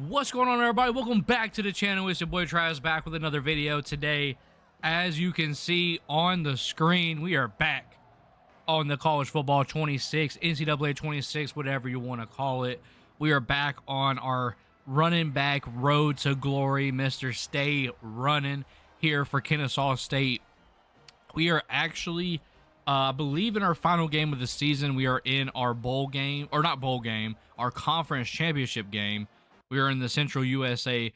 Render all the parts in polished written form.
What's going on, everybody? Welcome back to the channel. It's your boy Travis back with another video today. As you can see on the screen, we are back on the college football 26, NCAA 26, whatever you want to call it. We are back on our running back road to glory, Mr. Stay Running, here for Kennesaw State. We are actually, I believe, in our final game of the season. We are in our bowl game, or not bowl game, our conference championship game. We are in the Central USA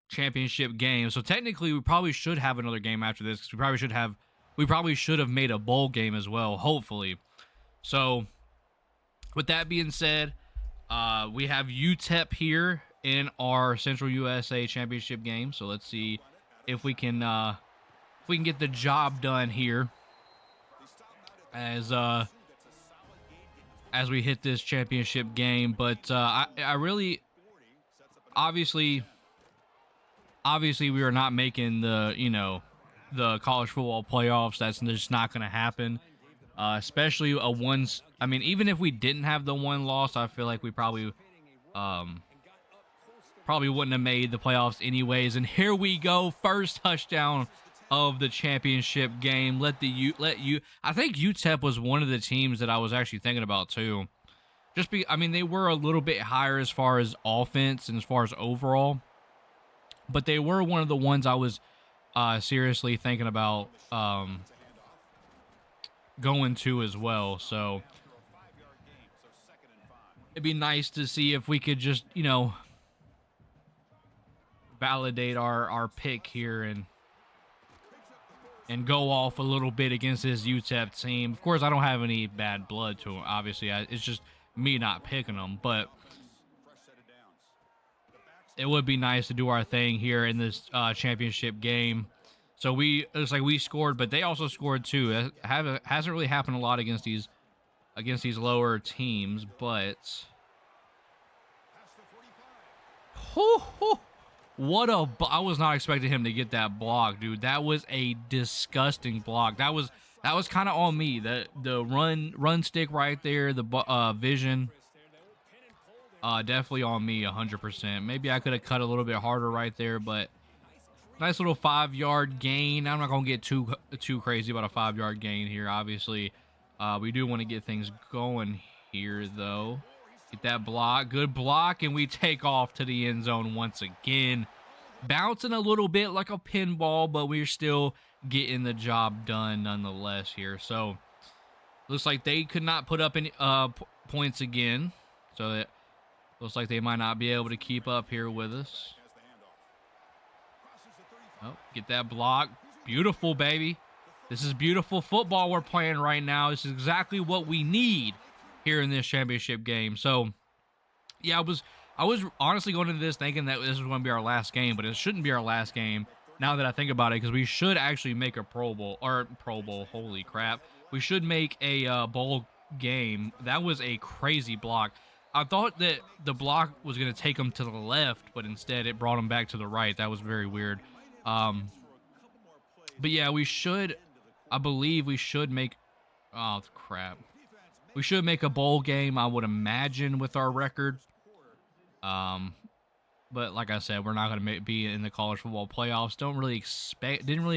championship game. So technically, we probably should have another game after this, because we probably should have made a bowl game as well, hopefully. So with that being said, we have UTEP here in our Central USA championship game. So let's see if we can get the job done here as we hit this championship game. But I really, obviously we are not making the college football playoffs. That's just not going to happen. Especially I mean, even if we didn't have the one loss, I feel like we probably wouldn't have made the playoffs anyways. And here we go, first touchdown of the championship game. I think UTEP was one of the teams that I was actually thinking about too. I mean, they were a little bit higher as far as offense and as far as overall, but they were one of the ones I was seriously thinking about going to as well. So it'd be nice to see if we could just, validate our pick here and go off a little bit against this UTEP team. Of course, I don't have any bad blood to them. Obviously, it's just me not picking them. But it would be nice to do our thing here in this championship game. So it's like we scored, but they also scored too. It hasn't really happened a lot against these lower teams, but I was not expecting him to get that block, dude. That was a disgusting block. That was kind of on me. The run stick right there, the vision, definitely on me 100%. Maybe I could have cut a little bit harder right there, but nice little 5-yard gain. I'm not gonna get too crazy about a 5-yard gain here. Obviously, we do want to get things going here, though. Get that block. Good block, and we take off to the end zone once again. Bouncing a little bit like a pinball, but we're still getting the job done nonetheless here. So, looks like they could not put up any points again. So, it looks like they might not be able to keep up here with us. Oh, get that block. Beautiful, baby. This is beautiful football we're playing right now. This is exactly what we need here in this championship game. So, yeah, I was honestly going into this thinking that this was going to be our last game, but it shouldn't be our last game now that I think about it, because we should actually make a Pro Bowl. Holy crap. We should make a bowl game. That was a crazy block. I thought that the block was going to take them to the left, but instead it brought them back to the right. That was very weird. But yeah, I believe we should make, oh crap. We should make a bowl game, I would imagine, with our record. But like I said, we're not going to be in the college football playoffs. Didn't really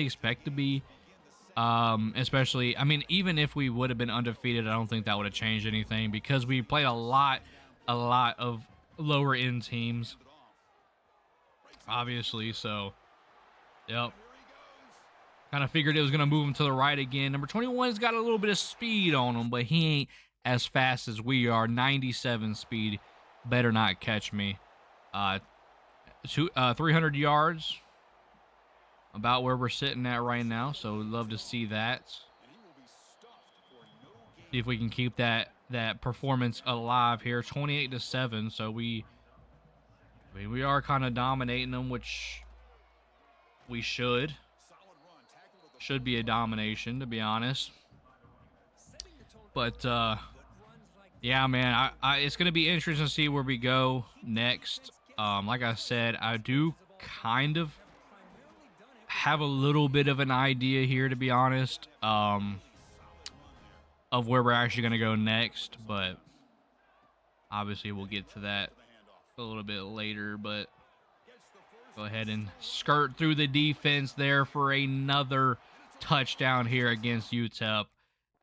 expect to be. Especially, I mean, even if we would have been undefeated, I don't think that would have changed anything, because we played a lot of lower end teams, obviously. So, yep. Kind of figured it was going to move him to the right again. Number 21's got a little bit of speed on him, but he ain't as fast as we are. 97 speed. Better not catch me. 300 yards. About where we're sitting at right now. So we'd love to see that. See if we can keep that performance alive here. 28-7. So we are kind of dominating them, which we should. Should be a domination, to be honest. But yeah, man, it's gonna be interesting to see where we go next. Like I said, I do kind of have a little bit of an idea here, to be honest, of where we're actually gonna go next, but obviously we'll get to that a little bit later, but go ahead and skirt through the defense there for another touchdown here against UTEP.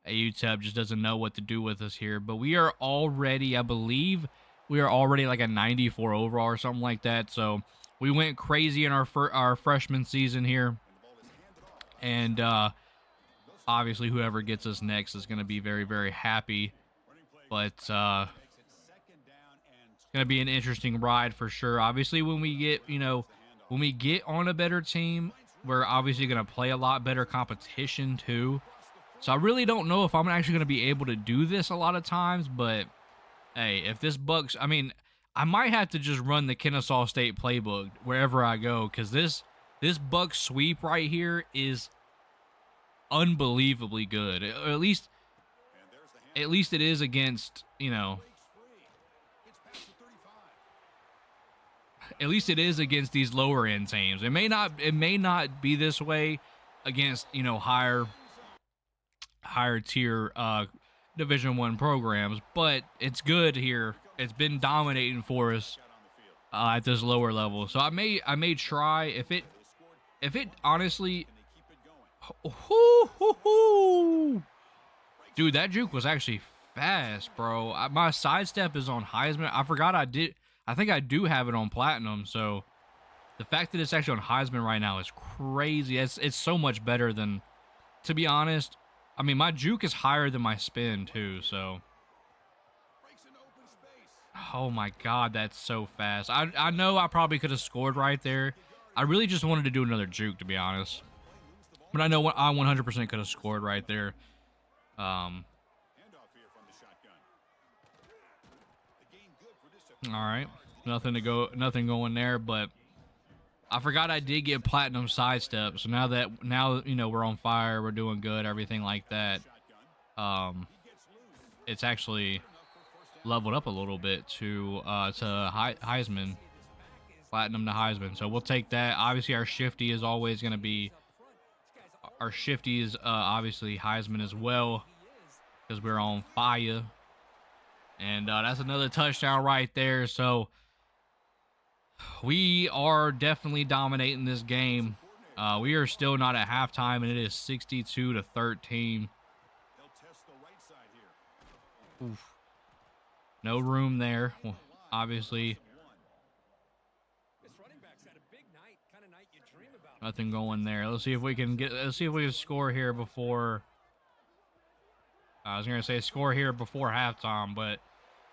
UTEP just doesn't know what to do with us here, but we are already, I believe, we are already like a 94 overall or something like that. So we went crazy in our freshman season here, and obviously whoever gets us next is going to be very, very happy. But it's going to be an interesting ride for sure. Obviously, when we get, when we get on a better team, we're obviously going to play a lot better competition too. So I really don't know if I'm actually going to be able to do this a lot of times, but hey, if this Bucks, I mean, I might have to just run the Kennesaw State playbook wherever I go, because this Bucks sweep right here is unbelievably good. At least it is against, at least it is against these lower end teams. It may not be this way against, higher tier Division 1 programs, but it's good here. It's been dominating for us at this lower level. So I may try if it honestly. Dude, that juke was actually fast, bro. My sidestep is on Heisman. I forgot I think I do have it on Platinum. So the fact that it's actually on Heisman right now is crazy. It's so much better than, to be honest. I mean, my juke is higher than my spin too. So, oh my God, that's so fast. I know I probably could have scored right there. I really just wanted to do another juke, to be honest. But I know I 100% could have scored right there. All right, nothing going there. But I forgot I did get platinum sidestep. So now we're on fire, we're doing good, everything like that. It's actually leveled up a little bit to Heisman, platinum to Heisman. So we'll take that. Obviously, our shifty is always going to be. Our shifty is obviously Heisman as well, because we're on fire. And that's another touchdown right there. So we are definitely dominating this game. We are still not at halftime, and it is 62-13. Oof. No room there. Well, obviously. Nothing going there. Let's see if we can score here before. I was gonna say score here before halftime, but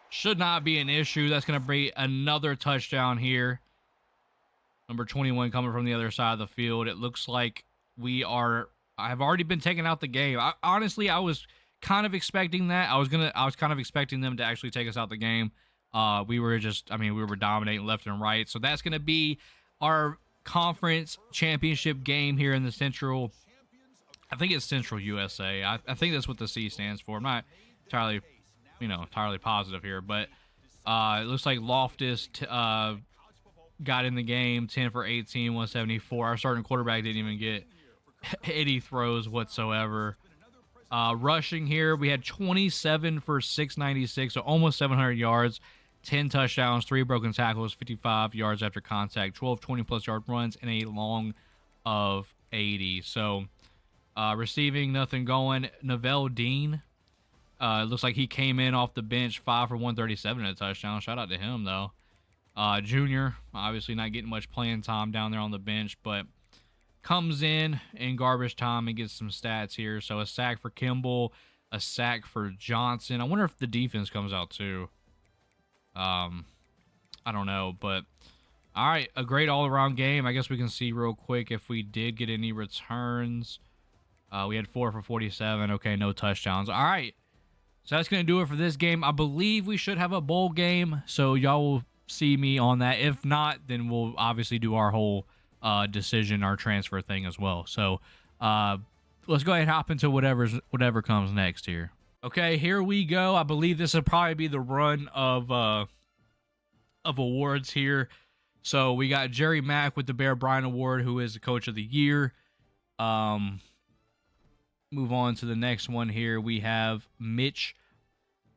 should not be an issue. That's gonna be another touchdown here. Number 21 coming from the other side of the field. It looks like I've already been taken out the game. Honestly, I was kind of expecting that. I was kind of expecting them to actually take us out the game. We were dominating left and right. So that's gonna be our conference championship game here in the Central. I think it's Central USA. I think that's what the C stands for. I'm not entirely positive here, but it looks like Loftus got in the game 10 for 18, 174. Our starting quarterback didn't even get any throws whatsoever. Rushing here, we had 27 for 696, so almost 700 yards. 10 touchdowns, 3 broken tackles, 55 yards after contact, 12 20-plus yard runs, and a long of 80. So, receiving, nothing going. Novell Dean, it looks like he came in off the bench, 5 for 137 and a touchdown. Shout out to him, though. Junior, obviously not getting much playing time down there on the bench, but comes in garbage time and gets some stats here. So, a sack for Kimball, a sack for Johnson. I wonder if the defense comes out, too. I don't know, but all right, a great all-around game. I guess we can see real quick if we did get any returns. We had 4 for 47. Okay, no touchdowns. All right, so that's going to do it for this game. I believe we should have a bowl game, so y'all will see me on that. If not, then we'll obviously do our whole decision, our transfer thing as well. So let's go ahead and hop into whatever comes next here. Okay, here we go. I believe this will probably be the run of awards here. So we got Jerry Mack with the Bear Bryant Award, who is the Coach of the Year. Move on to the next one here. We have Mitch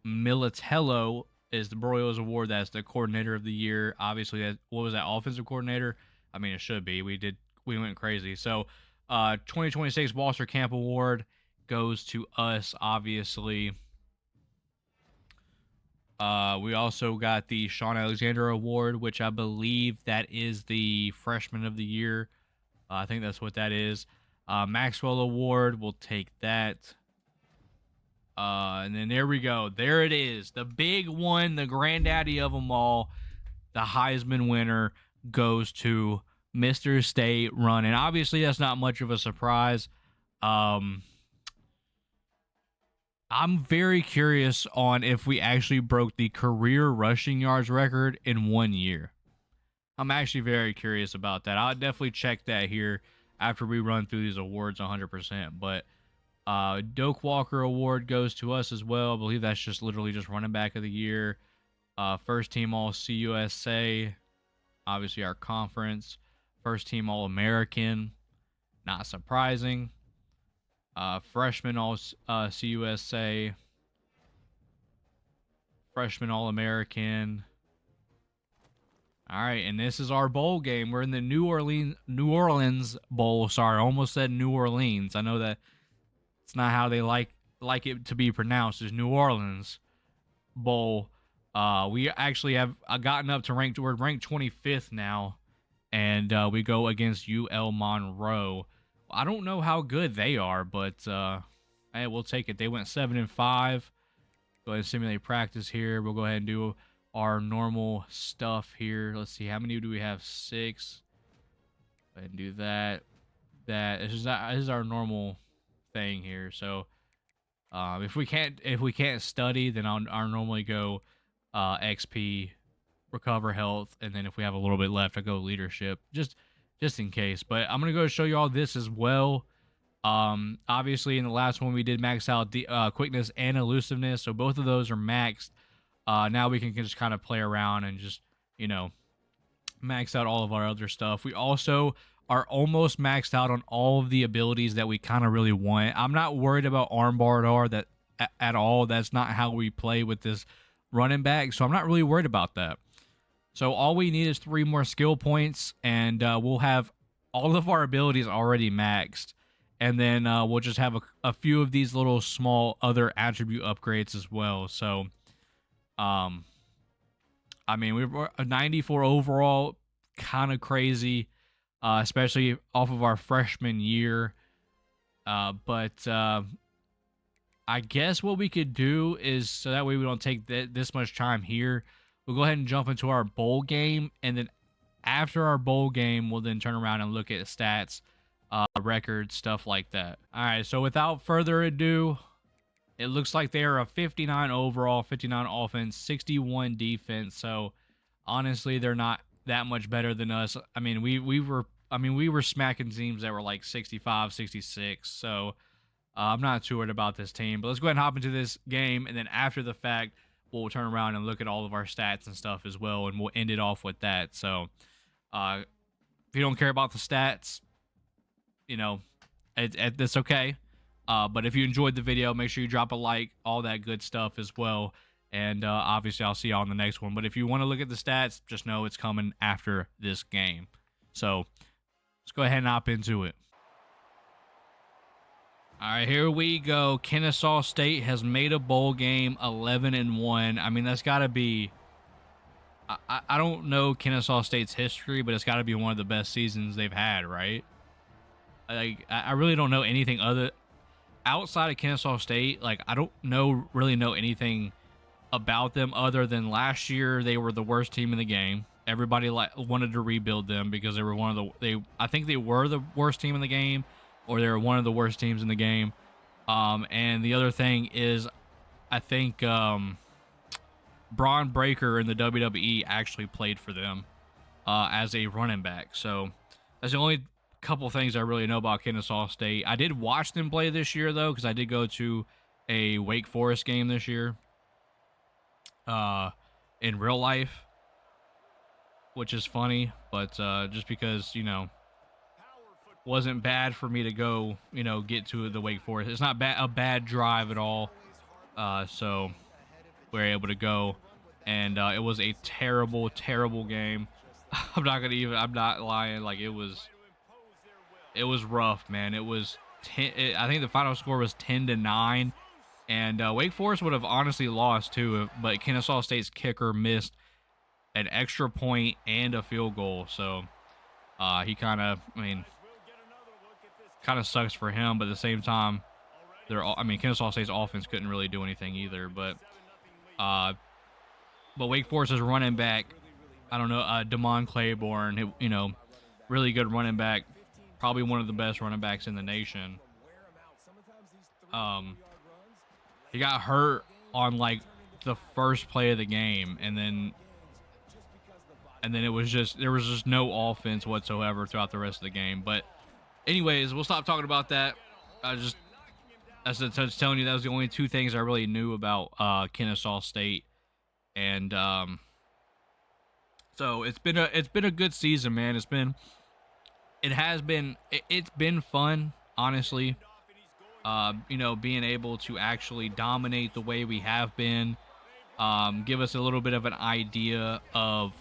Militello is the Broyles Award. That's the coordinator of the year. Obviously, that what was that, offensive coordinator? I mean, it should be. We went crazy. So, 2026 Walter Camp Award goes to us, obviously. We also got the Sean Alexander Award, which I believe that is the freshman of the year. I think that's what that is. Maxwell Award, we'll take that. And then there we go. There it is. The big one, the granddaddy of them all, the Heisman winner goes to Mr. State Run. And obviously, that's not much of a surprise. I'm very curious on if we actually broke the career rushing yards record in 1 year. I'm actually very curious about that. I'll definitely check that here after we run through these awards 100%. But Doak Walker Award goes to us as well. I believe that's just literally just running back of the year. First team All CUSA, obviously our conference. First team All American, not surprising. Freshman All CUSA, freshman All American. All right, and this is our bowl game. We're in the New Orleans Bowl. Sorry, I almost said New Orleans. I know that it's not how they like it to be pronounced. It's New Orleans Bowl. We actually have gotten up to we're ranked 25th now, and we go against UL Monroe. I don't know how good they are, but hey, we'll take it. They went 7-5. Go ahead and simulate practice here. We'll go ahead and do our normal stuff here. Let's see, how many do we have? 6. Go ahead and do that. This is our normal thing here. So if we can't study, then I'll normally go XP, recover health, and then if we have a little bit left, I go leadership. Just in case. But I'm going to go show you all this as well. Obviously, in the last one, we did max out the quickness and elusiveness. So both of those are maxed. Now we can just kind of play around and just, max out all of our other stuff. We also are almost maxed out on all of the abilities that we kind of really want. I'm not worried about armbar at all. That's not how we play with this running back. So I'm not really worried about that. So all we need is 3 more skill points, and we'll have all of our abilities already maxed. And then we'll just have a few of these little small other attribute upgrades as well. So, I mean, we were a 94 overall, kind of crazy, especially off of our freshman year. But I guess what we could do is, so that way we don't take this much time here, we'll go ahead and jump into our bowl game, and then after our bowl game, we'll then turn around and look at stats, records, stuff like that. All right, so without further ado, it looks like they are a 59 overall, 59 offense, 61 defense. So honestly, they're not that much better than us. I mean, we were smacking teams that were like 65, 66. So I'm not too worried about this team. But let's go ahead and hop into this game, and then after the fact, we'll turn around and look at all of our stats and stuff as well, and we'll end it off with that. So if you don't care about the stats, it's okay. But if you enjoyed the video, make sure you drop a like, all that good stuff as well. And obviously, I'll see y'all in the next one. But if you want to look at the stats, just know it's coming after this game. So let's go ahead and hop into it. All right, here we go. Kennesaw State has made a bowl game 11-1. I mean, that's got to be... I don't know Kennesaw State's history, but it's got to be one of the best seasons they've had, right? Like, I really don't know anything other... Outside of Kennesaw State, like, I don't really know anything about them other than last year they were the worst team in the game. Everybody wanted to rebuild them because they were I think they were the worst team in the game, or they were one of the worst teams in the game. And the other thing is, I think Braun Breaker in the WWE actually played for them as a running back. So that's the only couple things I really know about Kennesaw State. I did watch them play this year, though, because I did go to a Wake Forest game this year in real life, which is funny, but just because, wasn't bad for me to go, get to the Wake Forest. It's not a bad drive at all. So we're able to go and it was a terrible, terrible game. I'm not lying. Like it was rough, man. It was 10. I think the final score was 10-9, and Wake Forest would have honestly lost too, but Kennesaw State's kicker missed an extra point and a field goal. So he kind of, I mean, kind of sucks for him, but at the same time, Kennesaw State's offense couldn't really do anything either. But Wake Forest's running back, I don't know, Damon Claiborne, really good running back, probably one of the best running backs in the nation. He got hurt on like the first play of the game, and then there was just no offense whatsoever throughout the rest of the game. But anyways, we'll stop talking about that. I was just telling you that was the only two things I really knew about Kennesaw State, and so it's been a good season, man. It's been fun, honestly. Being able to actually dominate the way we have been, give us a little bit of an idea of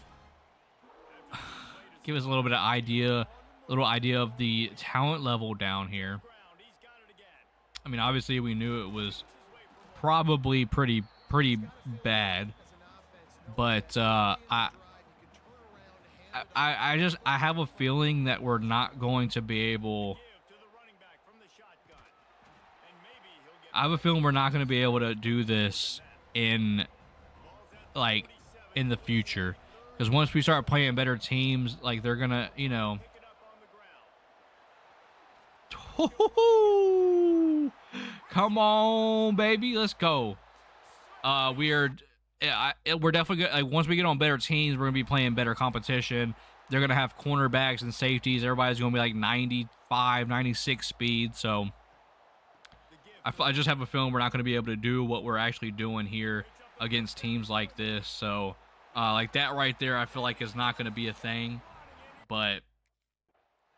of the talent level down here. I mean, obviously we knew it was probably pretty bad, but I have a feeling that we're not going to be able. I have a feeling we're not going to be able to do this in the future, because once we start playing better teams, like they're gonna, come on, baby, let's go. We're definitely good. Like, once we get on better teams, we're gonna be playing better competition. They're gonna have cornerbacks and safeties. Everybody's gonna be like 95, 96 speed. So I just have a feeling we're not gonna be able to do what we're actually doing here against teams like this. So like that right there, I feel like is not gonna be a thing, but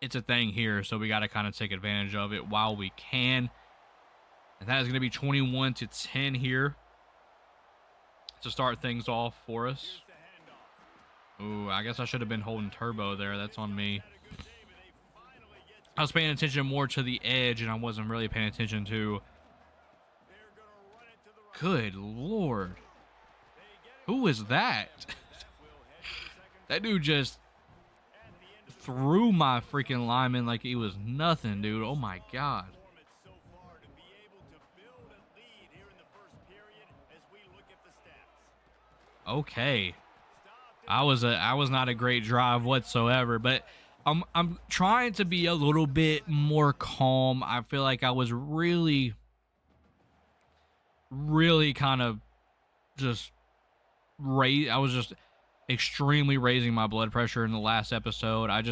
it's a thing here. So we got to kind of take advantage of it while we can. And that is going to be 21-10 here to start things off for us. Ooh, I guess I should have been holding turbo there. That's on me. I was paying attention more to the edge, and I wasn't really paying attention to... Good Lord. Who is that? That dude just threw my freaking lineman like he was nothing, dude. Oh, my God. Okay, I was not a great drive whatsoever, but I'm trying to be a little bit more calm. I feel like I was really kind of just I was just extremely raising my blood pressure in the last episode. I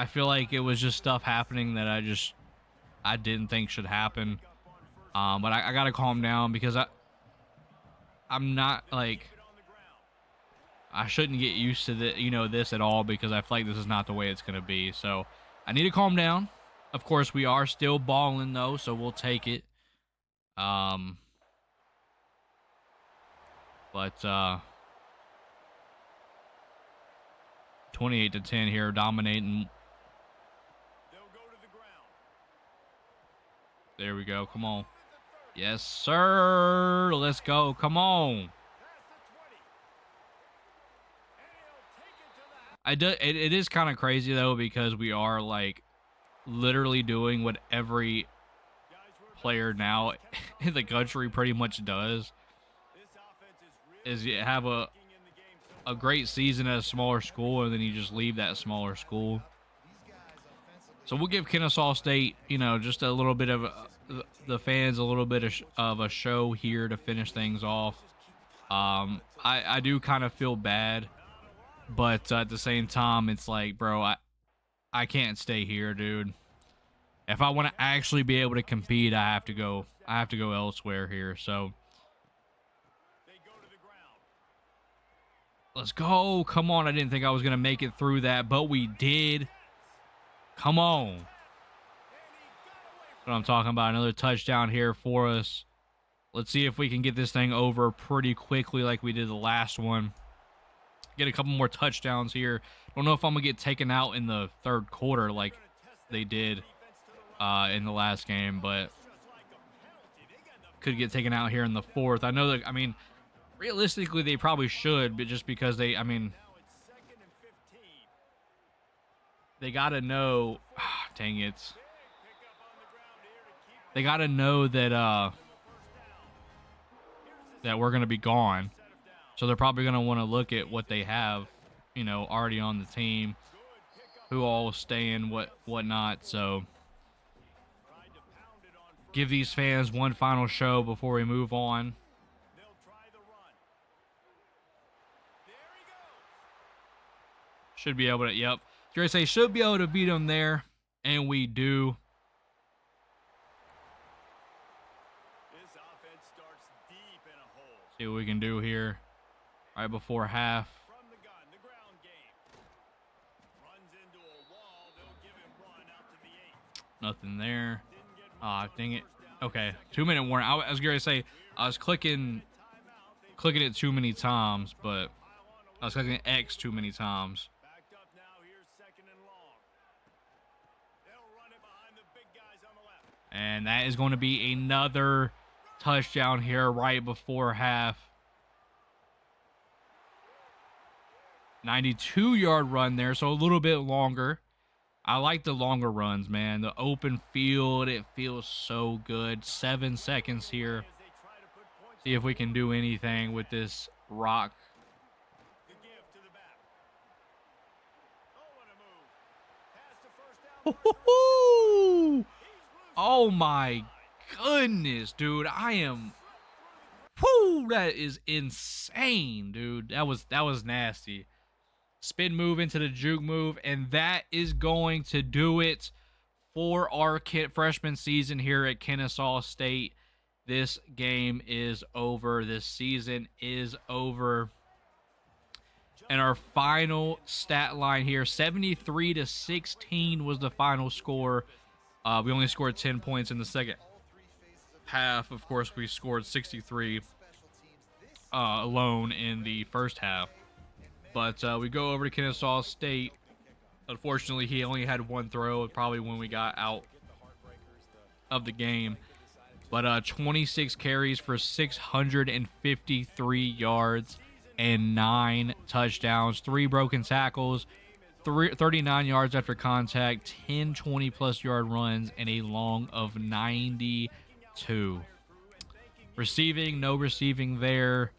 feel like it was just stuff happening that I didn't think should happen. But I gotta calm down, because I'm not like, I shouldn't get used to this at all, because I feel like this is not the way it's gonna be. So I need to calm down. Of course, we are still balling though, so we'll take it. But 28-10 here, dominating. There we go. Come on. Yes, sir. Let's go. Come on. It is kind of crazy, though, because we are, like, literally doing what every player now in the country pretty much does. Is you have a great season at a smaller school, and then you just leave that smaller school. So we'll give Kennesaw State, just a little bit of the fans a little bit of a show here to finish things off. I do kind of feel bad, but at the same time, it's like, bro, I can't stay here, dude. If I want to actually be able to compete, I have to go elsewhere here. So let's go. Come on. I didn't think I was going to make it through that, but we did. Come on. That's what I'm talking about. Another touchdown here for us. Let's see if we can get this thing over pretty quickly like we did the last one. Get a couple more touchdowns here. Don't know if I'm going to get taken out in the third quarter like they did in the last game, but could get taken out here in the fourth. I know that, I mean, realistically, they probably should, but just because they got to know, dang it. They got to know that, that we're going to be gone. So they're probably going to want to look at what they have, you know, already on the team, who all staying, whatnot. So give these fans one final show before we move on. Should be able to, yep. Jerry say should be able to beat them there, and we do. See what we can do here right before half. Nothing there. Dang it. Okay, 2-minute warning. I was going to say I was clicking it too many times, but I was clicking X too many times. And that is going to be another touchdown here right before half. 92-yard run there, so a little bit longer. I like the longer runs, man. The open field, it feels so good. 7 seconds here. See if we can do anything with this rock. Oh my goodness, dude. That is insane, dude. That was nasty. Spin move into the juke move, and that is going to do it for our freshman season here at Ncaa State. This game is over. This season is over. And our final stat line here, 73-16 was the final score. We only scored 10 points in the second half. Of course, we scored 63 alone in the first half. But we go over to Ncaa State. Unfortunately, he only had one throw, probably when we got out of the game. But 26 carries for 653 yards and 9 touchdowns, 3 broken tackles, 39 yards after contact, 10 20-plus yard runs, and a long of 92. Receiving, no receiving there.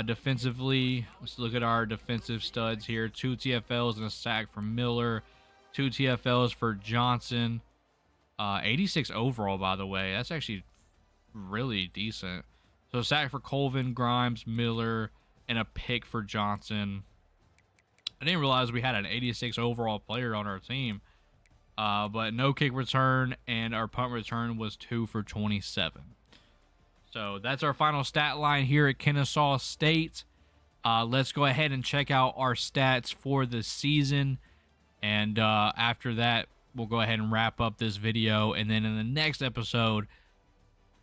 Defensively, let's look at our defensive studs here. 2 TFLs and a sack for Miller. 2 TFLs for Johnson. 86 overall, by the way. That's actually really decent. So sack for Colvin, Grimes, Miller, and a pick for Johnson. I didn't realize we had an 86 overall player on our team. But no kick return, and our punt return was 2 for 27. So that's our final stat line here at Ncaa State. Let's go ahead and check out our stats for the season. And after that, we'll go ahead and wrap up this video. And then in the next episode,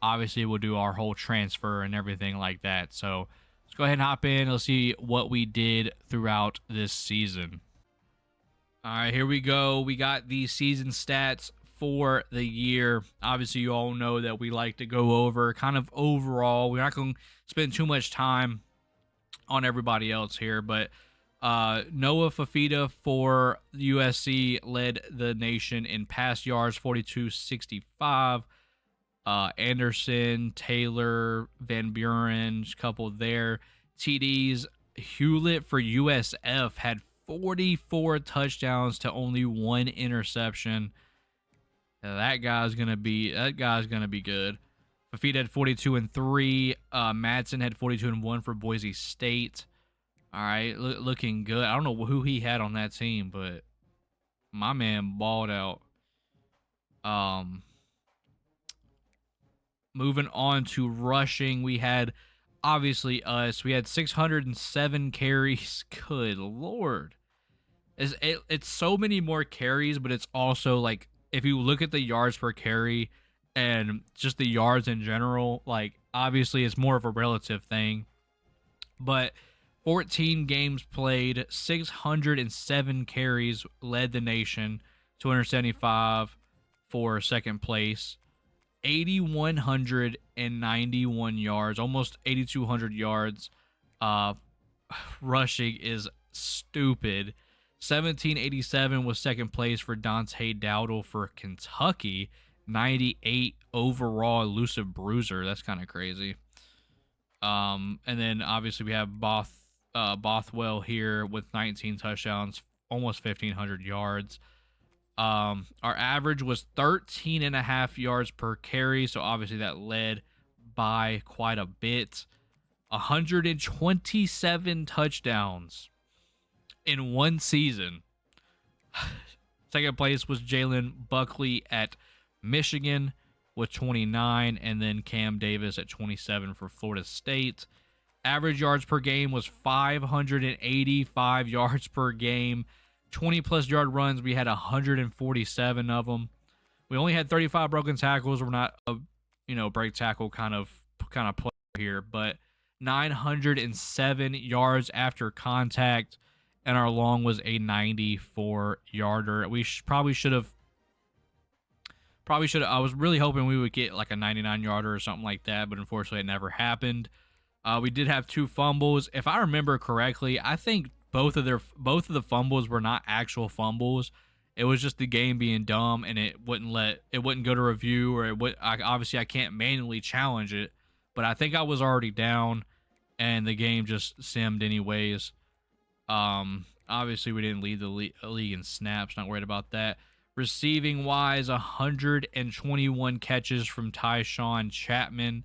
obviously, we'll do our whole transfer and everything like that. So let's go ahead and hop in. Let's see what we did throughout this season. All right, here we go. We got the season stats for the year. Obviously, you all know that we like to go over kind of overall. We're not going to spend too much time on everybody else here, but Noah Fafita for USC led the nation in pass yards, 42-65. Anderson, Taylor, Van Buren, couple there. TDs, Hewlett for USF had 44 touchdowns to only 1 interception. Now, that guy's gonna be good. Fafita had 42-3. Madsen had 42-1 for Boise State. All right, looking good. I don't know who he had on that team, but my man balled out. Moving on to rushing, we had obviously us. We had 607 carries. Good Lord. It's so many more carries, but it's also like, if you look at the yards per carry, and just the yards in general. Like, obviously, it's more of a relative thing, but 14 games played, 607 carries, led the nation, 275 for second place, 8,191 yards, almost 8,200 yards. Uh, Rushing is stupid. 1787 was second place for Dante Dowdle for Kentucky. 98 overall elusive bruiser. That's kind of crazy. And then obviously we have Bothwell here with 19 touchdowns, almost 1,500 yards. Our average was 13 and a half yards per carry, so obviously that led by quite a bit. 127 touchdowns in one season. Second place was Jalen Buckley at Michigan with 29, and then Cam Davis at 27 for Florida State. Average yards per game was 585 yards per game. 20-plus yard runs, we had 147 of them. We only had 35 broken tackles. We're not a break tackle kind of player here, but 907 yards after contact, and our long was a 94-yarder. We probably should have. I was really hoping we would get like a 99-yarder or something like that, but unfortunately it never happened. We did have 2 fumbles. If I remember correctly, I think both of the fumbles were not actual fumbles. It was just the game being dumb, and it wouldn't go to review, or obviously I can't manually challenge it, but I think I was already down, and the game just simmed anyways. Obviously we didn't lead the league in snaps. Not worried about that. Receiving wise, 121 catches from Tyshawn Chapman,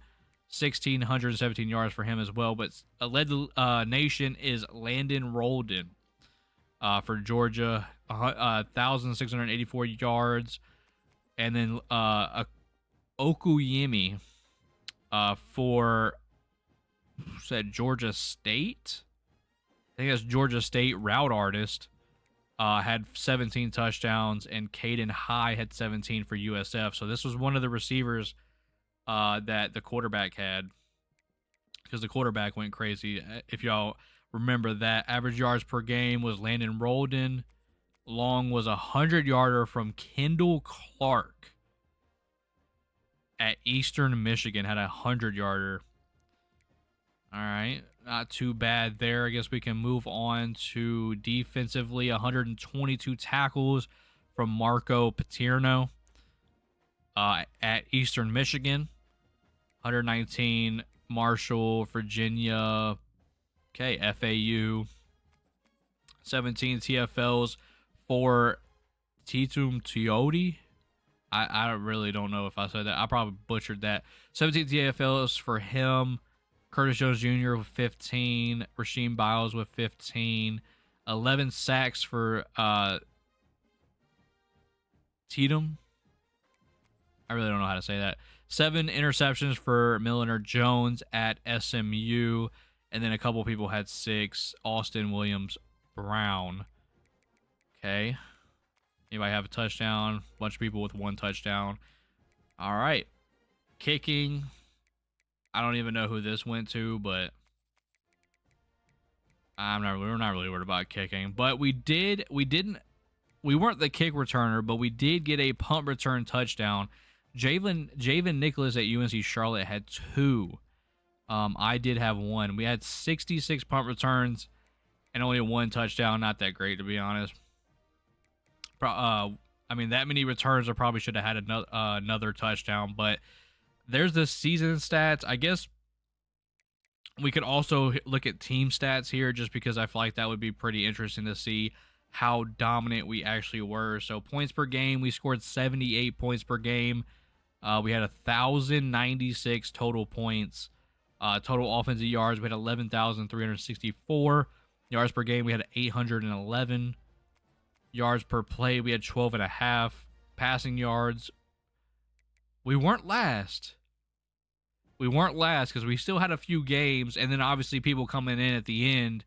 1,617 yards for him as well. But led the nation is Landon Rolden for Georgia, 1,684 yards. And then Okuyemi for Georgia State. I think that's Georgia State route artist. Had 17 touchdowns, and Caden High had 17 for USF. So this was one of the receivers that the quarterback had, because the quarterback went crazy. If y'all remember that, average yards per game was Landon Rolden. Long was 100-yarder from Kendall Clark at Eastern Michigan, had a 100-yarder. All right, not too bad there. I guess we can move on to defensively. 122 tackles from Marco Paterno at Eastern Michigan. 119 Marshall, Virginia. Okay, FAU. 17 TFLs for Titum Teodi. I really don't know if I said that. I probably butchered that. 17 TFLs for him. Curtis Jones Jr. with 15. Rasheem Biles with 15. 11 sacks for Tatum. I really don't know how to say that. 7 interceptions for Milliner Jones at SMU. And then a couple people had 6. Austin Williams Brown. Okay. Anybody have a touchdown? A bunch of people with 1 touchdown. All right. Kicking. I don't even know who this went to, but we're not really worried about kicking. But we weren't the kick returner, but we did get a punt return touchdown. Javen Nicholas at UNC Charlotte had 2. I did have 1. We had 66 punt returns and only 1 touchdown. Not that great, to be honest. I mean, that many returns, I probably should have had another touchdown, but there's the season stats. I guess we could also look at team stats here, just because I feel like that would be pretty interesting to see how dominant we actually were. So points per game, we scored 78 points per game. We had 1,096 total points. Total offensive yards, we had 11,364. Yards per game, we had 811. Yards per play, we had 12.5. Passing yards, we weren't last. Because we still had a few games, and then obviously people coming in at the end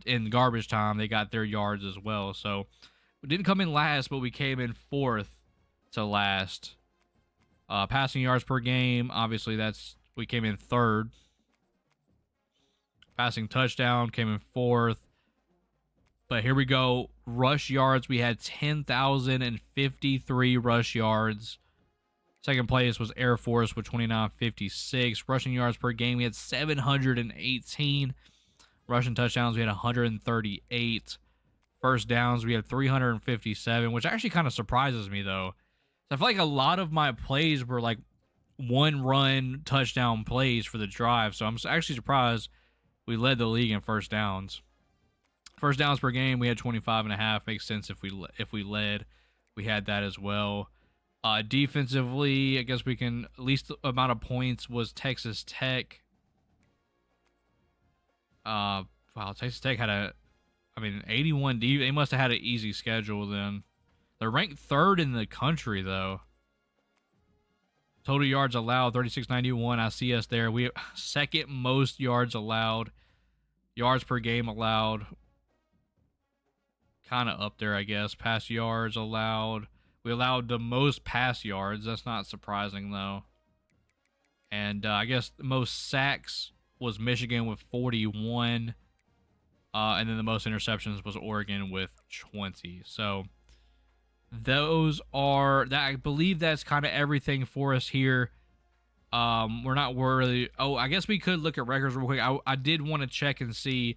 in garbage time, they got their yards as well. So we didn't come in last, but we came in 4th to last Passing yards per game, obviously we came in third. Passing touchdown came in fourth. But here we go. Rush yards, we had 10,053 rush yards. Second place was Air Force with 2956. Rushing yards per game, we had 718. Rushing touchdowns, we had 138. First downs, we had 357, which actually kind of surprises me, though. I feel like a lot of my plays were like one-run touchdown plays for the drive, so I'm actually surprised we led the league in first downs. First downs per game, we had 25.5. Makes sense if we led. We had that as well. Defensively, I guess we can, least amount of points was Texas Tech. Wow, Texas Tech had 81 D. They must have had an easy schedule then. They're ranked third in the country, though. Total yards allowed, 3691. I see us there. We have second most yards allowed. Yards per game allowed. Kind of up there, I guess. Pass yards allowed. We allowed the most pass yards. That's not surprising, though. And I guess the most sacks was Michigan with 41. And then the most interceptions was Oregon with 20. So those are that. I believe that's kind of everything for us here. We're not really. Oh, I guess we could look at records real quick. I did want to check and see.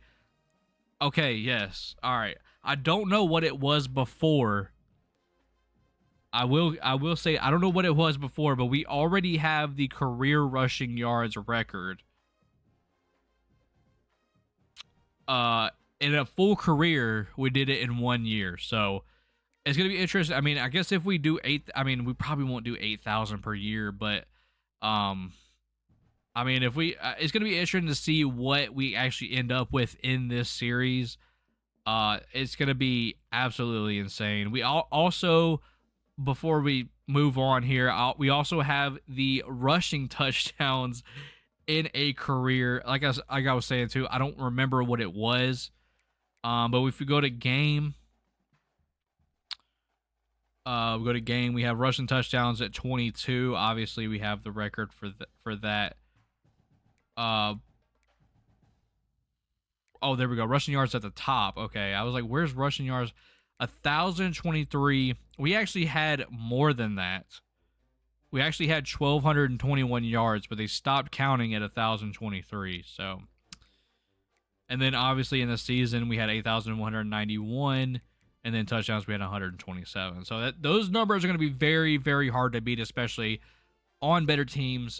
Okay, yes. All right. I don't know what it was before. I will say I don't know what it was before, but we already have the career rushing yards record. In a full career, we did it in 1 year. So it's going to be interesting. I mean, I guess if we do we probably won't do 8,000 per year, but, I mean, if we, it's going to be interesting to see what we actually end up with in this series. It's going to be absolutely insane. We also, before we move on here, we also have the rushing touchdowns in a career. Like I was saying too, I don't remember what it was. But if we go to game, we have rushing touchdowns at 22. Obviously, we have the record for that. Oh, there we go. Rushing yards at the top. Okay, I was like, where's rushing yards? 1,023. We actually had more than that. We actually had 1,221 yards, but they stopped counting at 1,023. So, and then obviously in the season we had 8,191, and then touchdowns we had 127. So those numbers are going to be very, very hard to beat, especially on better teams,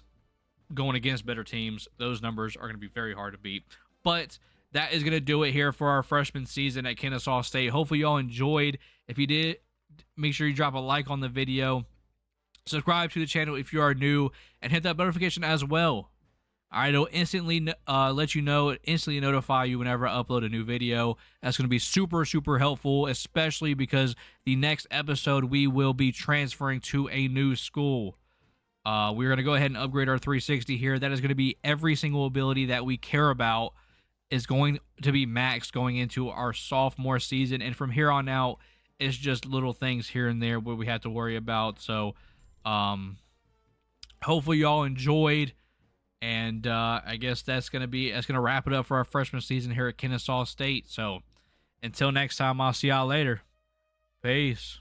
going against better teams. Those numbers are going to be very hard to beat. But that is going to do it here for our freshman season at Ncaa State. Hopefully y'all enjoyed. If you did, make sure you drop a like on the video. Subscribe to the channel if you are new, and hit that notification as well. All right, it'll instantly let you know, instantly notify you whenever I upload a new video. That's going to be super, super helpful, especially because the next episode we will be transferring to a new school. We're going to go ahead and upgrade our 360 here. That is going to be every single ability that we care about is going to be maxed going into our sophomore season, and from here on out, it's just little things here and there where we have to worry about. So, hopefully y'all enjoyed, and I guess that's gonna wrap it up for our freshman season here at Ncaa State. So until next time, I'll see y'all later. Peace.